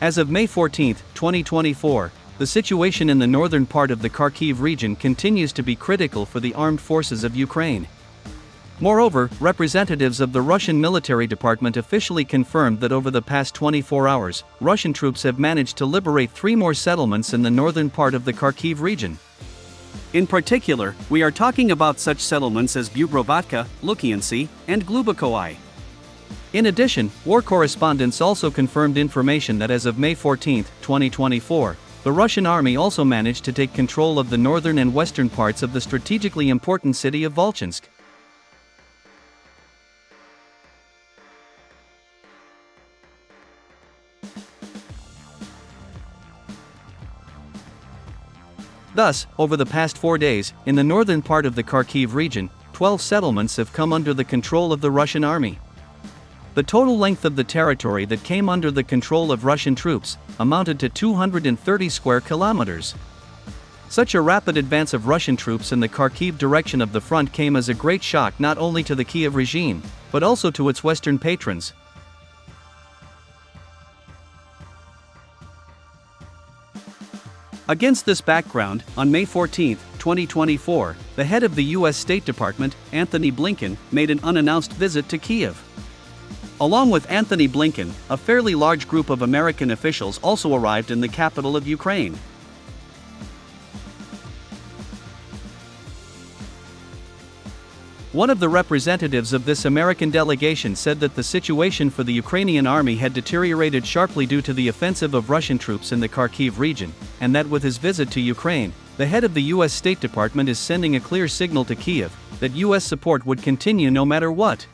As of May 14, 2024, the situation in the northern part of the Kharkiv region continues to be critical for the armed forces of Ukraine. Moreover, representatives of the Russian military department officially confirmed that over the past 24 hours, Russian troops have managed to liberate 3 more settlements in the northern part of the Kharkiv region. In particular, we are talking about such settlements as Bugrovatka, Lukyantsy, and Glubokoye. In addition, war correspondents also confirmed information that as of May 14, 2024, the Russian army also managed to take control of the northern and western parts of the strategically important city of Volchansk. Thus, over the past 4 days, in the northern part of the Kharkiv region, 12 settlements have come under the control of the Russian army. The total length of the territory that came under the control of Russian troops amounted to 230 square kilometers. Such a rapid advance of Russian troops in the Kharkiv direction of the front came as a great shock not only to the Kiev regime, but also to its western patrons. Against this background, on May 14, 2024, the head of the U.S. State Department, Anthony Blinken, made an unannounced visit to Kiev. Along with Anthony Blinken, a fairly large group of American officials also arrived in the capital of Ukraine. One of the representatives of this American delegation said that the situation for the Ukrainian army had deteriorated sharply due to the offensive of Russian troops in the Kharkiv region, and that with his visit to Ukraine, the head of the U.S. State Department is sending a clear signal to Kiev that U.S. support would continue no matter what.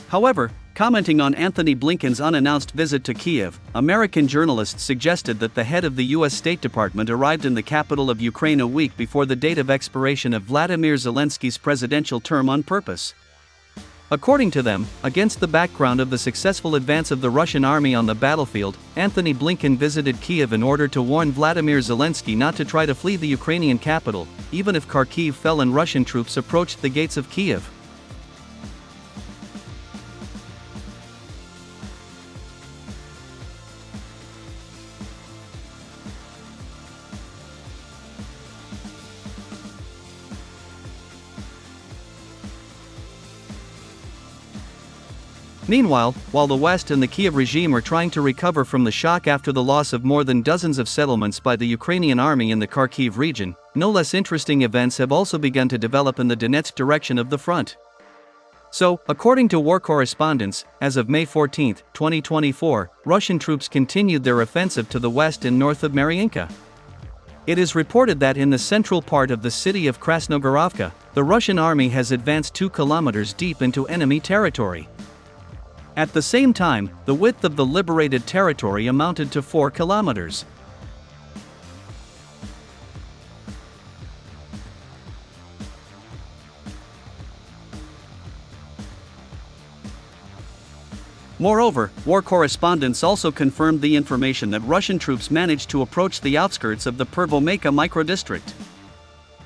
However, commenting on Anthony Blinken's unannounced visit to Kiev, American journalists suggested that the head of the U.S. State Department arrived in the capital of Ukraine a week before the date of expiration of Vladimir Zelensky's presidential term on purpose. According to them, against the background of the successful advance of the Russian army on the battlefield, Anthony Blinken visited Kiev in order to warn Vladimir Zelensky not to try to flee the Ukrainian capital, even if Kharkiv fell and Russian troops approached the gates of Kiev. Meanwhile, while the West and the Kiev regime are trying to recover from the shock after the loss of more than dozens of settlements by the Ukrainian army in the Kharkiv region, no less interesting events have also begun to develop in the Donetsk direction of the front. So, according to war correspondents, as of May 14, 2024, Russian troops continued their offensive to the west and north of Mariinka. It is reported that in the central part of the city of KRASNOGOROVKA, the Russian army has advanced 2 kilometers deep into enemy territory. At the same time, the width of the liberated territory amounted to 4 kilometers. Moreover, war correspondents also confirmed the information that Russian troops managed to approach the outskirts of the Pervomeyka microdistrict.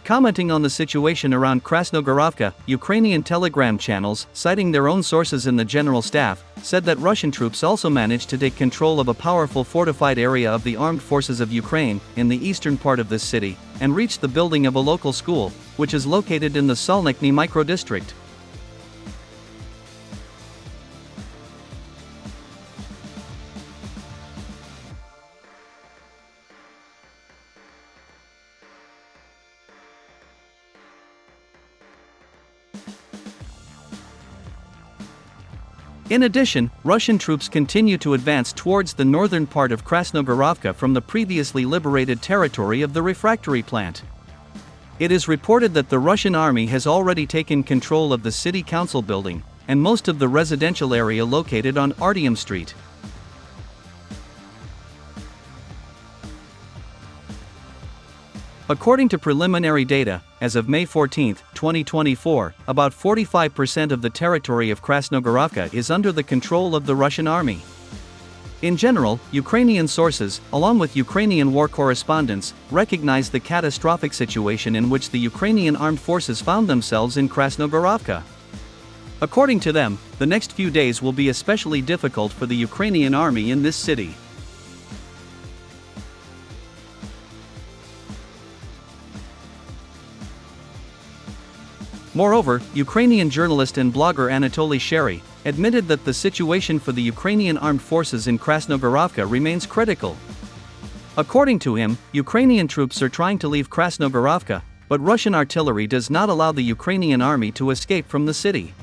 Commenting on the situation around KRASNOGOROVKA, Ukrainian telegram channels, citing their own sources in the general staff, said that Russian troops also managed to take control of a powerful fortified area of the armed forces of Ukraine, in the eastern part of this city, and reached the building of a local school, which is located in the Solnikny microdistrict. In addition, Russian troops continue to advance towards the northern part of KRASNOGOROVKA from the previously liberated territory of the refractory plant. It is reported that the Russian army has already taken control of the city council building, and most of the residential area located on Artyom Street. According to preliminary data, as of May 14, 2024, about 45% of the territory of KRASNOGOROVKA is under the control of the Russian army. In general, Ukrainian sources, along with Ukrainian war correspondents, recognize the catastrophic situation in which the Ukrainian armed forces found themselves in KRASNOGOROVKA. According to them, the next few days will be especially difficult for the Ukrainian army in this city. Moreover, Ukrainian journalist and blogger Anatoly Sherry admitted that the situation for the Ukrainian armed forces in KRASNOGOROVKA remains critical. According to him, Ukrainian troops are trying to leave KRASNOGOROVKA, but Russian artillery does not allow the Ukrainian army to escape from the city.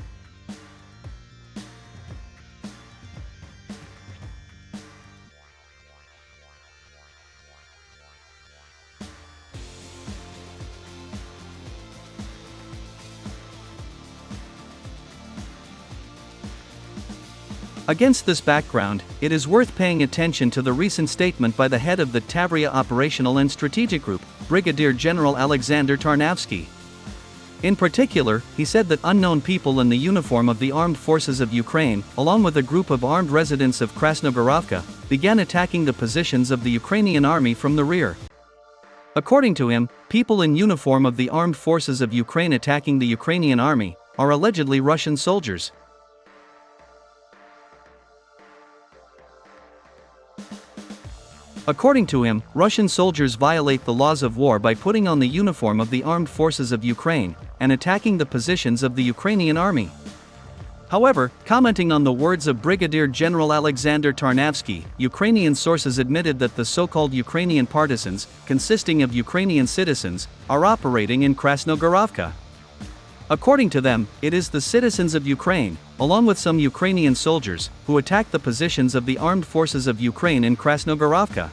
Against this background, it is worth paying attention to the recent statement by the head of the Tavria Operational and Strategic Group, Brigadier General Alexander Tarnavsky. In particular, he said that unknown people in the uniform of the armed forces of Ukraine, along with a group of armed residents of KRASNOGOROVKA, began attacking the positions of the Ukrainian army from the rear. According to him, people in uniform of the armed forces of Ukraine attacking the Ukrainian army are allegedly Russian soldiers. According to him, Russian soldiers violate the laws of war by putting on the uniform of the armed forces of Ukraine and attacking the positions of the Ukrainian army. However, commenting on the words of Brigadier General Alexander Tarnavsky, Ukrainian sources admitted that the so-called Ukrainian partisans, consisting of Ukrainian citizens, are operating in KRASNOGOROVKA. According to them, it is the citizens of Ukraine, along with some Ukrainian soldiers, who attacked the positions of the armed forces of Ukraine in KRASNOGOROVKA.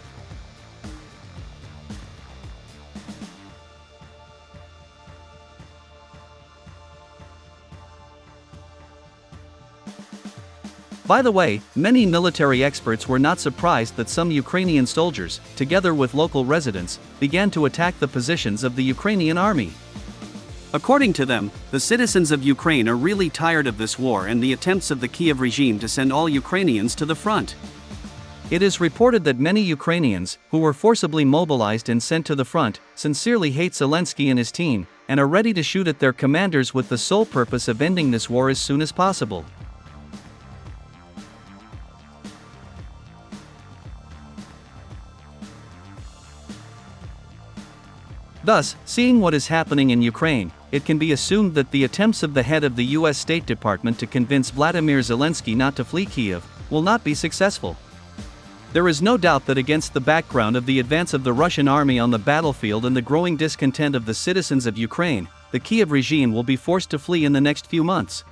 By the way, many military experts were not surprised that some Ukrainian soldiers, together with local residents, began to attack the positions of the Ukrainian army. According to them, the citizens of Ukraine are really tired of this war and the attempts of the Kiev regime to send all Ukrainians to the front. It is reported that many Ukrainians, who were forcibly mobilized and sent to the front, sincerely hate Zelensky and his team, and are ready to shoot at their commanders with the sole purpose of ending this war as soon as possible. Thus, seeing what is happening in Ukraine, it can be assumed that the attempts of the head of the US State Department to convince Vladimir Zelensky not to flee Kiev will not be successful. There is no doubt that against the background of the advance of the Russian army on the battlefield and the growing discontent of the citizens of Ukraine, the Kiev regime will be forced to flee in the next few months.